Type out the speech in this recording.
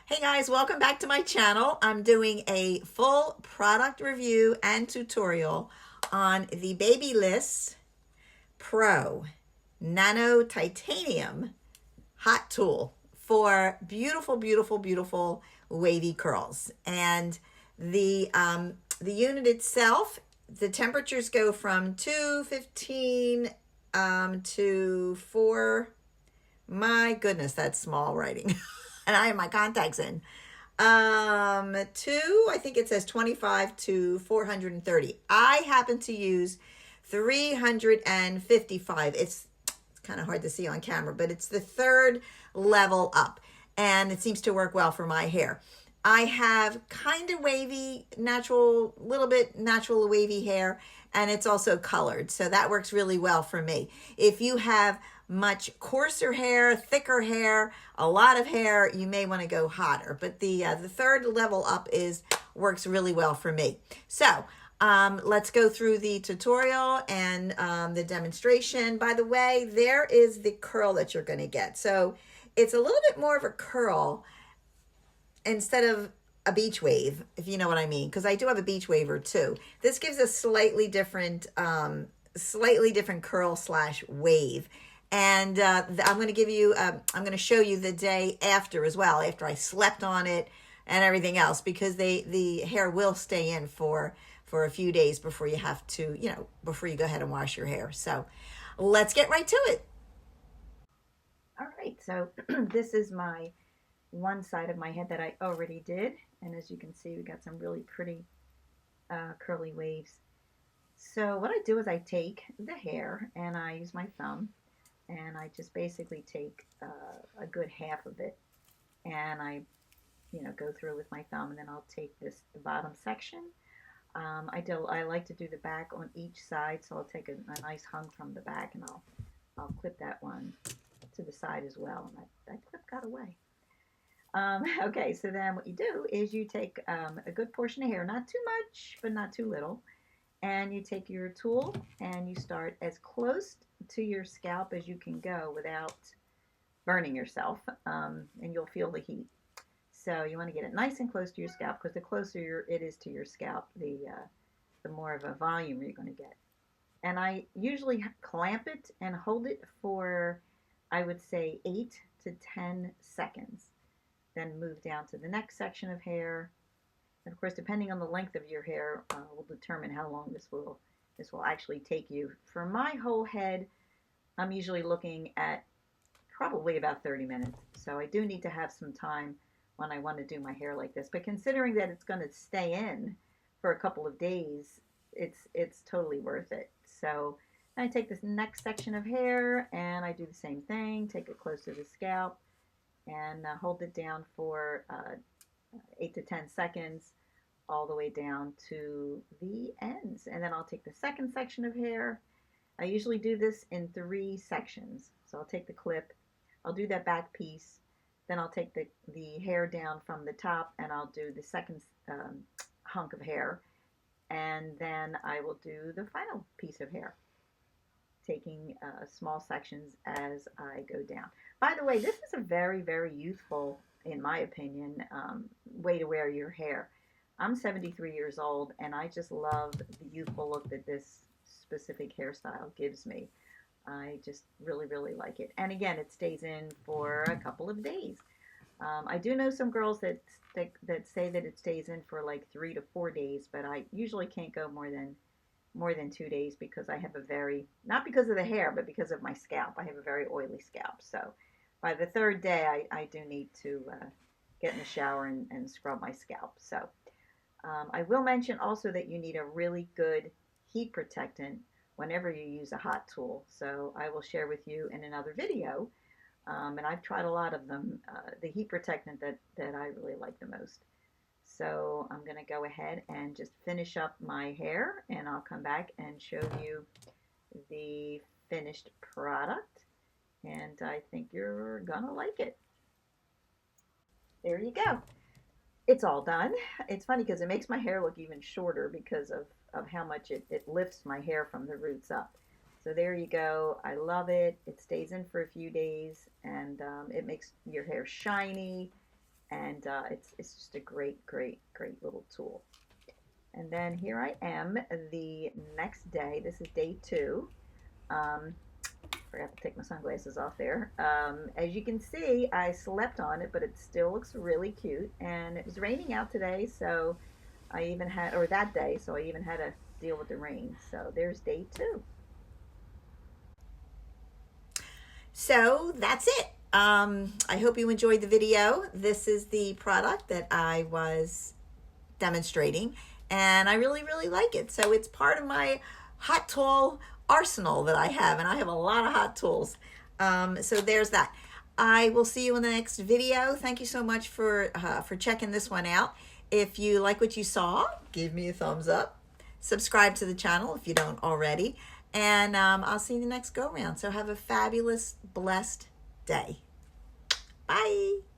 Hey guys, welcome back to my channel. I'm doing a full product review and tutorial on the Babyliss Pro Nano Titanium Hot Tool for beautiful, beautiful, beautiful wavy curls. And the unit itself, the temperatures go from 215 to 4. My goodness, that's small writing. And I have my contacts in. I think it says 25 to 430. I happen to use 355. It's kind of hard to see on camera, but it's the third level up, and it seems to work well for my hair. I have kind of wavy, natural, little bit natural wavy hair, and it's also colored, so that works really well for me. If you have much coarser hair, thicker hair, a lot of hair, you may want to go hotter, but the third level up works really well for me. So let's go through the tutorial and the demonstration. By the way, there is the curl that you're going to get. So it's a little bit more of a curl instead of a beach wave, if you know what I mean, because I do have a beach waver too. This gives a slightly different curl slash wave. And I'm going to give you, I'm going to show you the day after as well, after I slept on it and everything else, because the hair will stay in for a few days before you have to, before you go ahead and wash your hair. So let's get right to it. All right, so this is my one side of my head that I already did. And as you can see, we got some really pretty curly waves. So what I do is I take the hair and I use my thumb, and I just basically take a good half of it, and I, go through with my thumb, and then I'll take the bottom section. I like to do the back on each side, so I'll take a nice hunk from the back, and I'll clip that one to the side as well, and that clip got away. Okay, so then what you do is you take a good portion of hair, not too much, but not too little, and you take your tool and you start as close to your scalp as you can go without burning yourself, and you'll feel the heat. So you want to get it nice and close to your scalp, because the closer it is to your scalp, the more of a volume you're going to get. And I usually clamp it and hold it for, I would say, 8 to 10 seconds. Then move down to the next section of hair. And of course, depending on the length of your hair, will determine how long this will actually take you. For my whole head, I'm usually looking at probably about 30 minutes. So I do need to have some time when I want to do my hair like this. But considering that it's going to stay in for a couple of days, it's totally worth it. So I take this next section of hair and I do the same thing. Take it close to the scalp and hold it down for 8 to 10 seconds, all the way down to the ends. And then I'll take the second section of hair. I usually do this in 3 sections. So I'll take the clip, I'll do that back piece, then I'll take the hair down from the top and I'll do the second hunk of hair, and then I will do the final piece of hair, taking small sections as I go down. By the way, this is a very, very youthful, in my opinion, way to wear your hair. I'm 73 years old, and I just love the youthful look that this specific hairstyle gives me. I just really, really like it. And again, it stays in for a couple of days. I do know some girls that say that it stays in for like 3 to 4 days, but I usually can't go more than 2 days, because I have not because of the hair, but because of my scalp. I have a very oily scalp. So by the third day, I do need to get in the shower and scrub my scalp. So I will mention also that you need a really good heat protectant whenever you use a hot tool. So I will share with you in another video, and I've tried a lot of them, the heat protectant that I really like the most. So I'm going to go ahead and just finish up my hair, and I'll come back and show you the finished product, and I think you're going to like it. There you go. It's all done. It's funny because it makes my hair look even shorter because of how much it lifts my hair from the roots up. So there you go. I love it. It stays in for a few days, and it makes your hair shiny. And it's just a great, great, great little tool. And then here I am the next day. This is day 2. Forgot to take my sunglasses off there. As you can see, I slept on it, but it still looks really cute. And it was raining out today, so I even had, or that day, so I even had to deal with the rain. So there's day 2. So that's it. I hope you enjoyed the video. This is the product that I was demonstrating, and I really, really like it. So it's part of my hot tool arsenal that I have, and I have a lot of hot tools. So there's that. I will see you in the next video. Thank you so much for checking this one out. If you like what you saw, give me a thumbs up. Subscribe to the channel if you don't already. And I'll see you in the next go round. So have a fabulous, blessed day. Bye.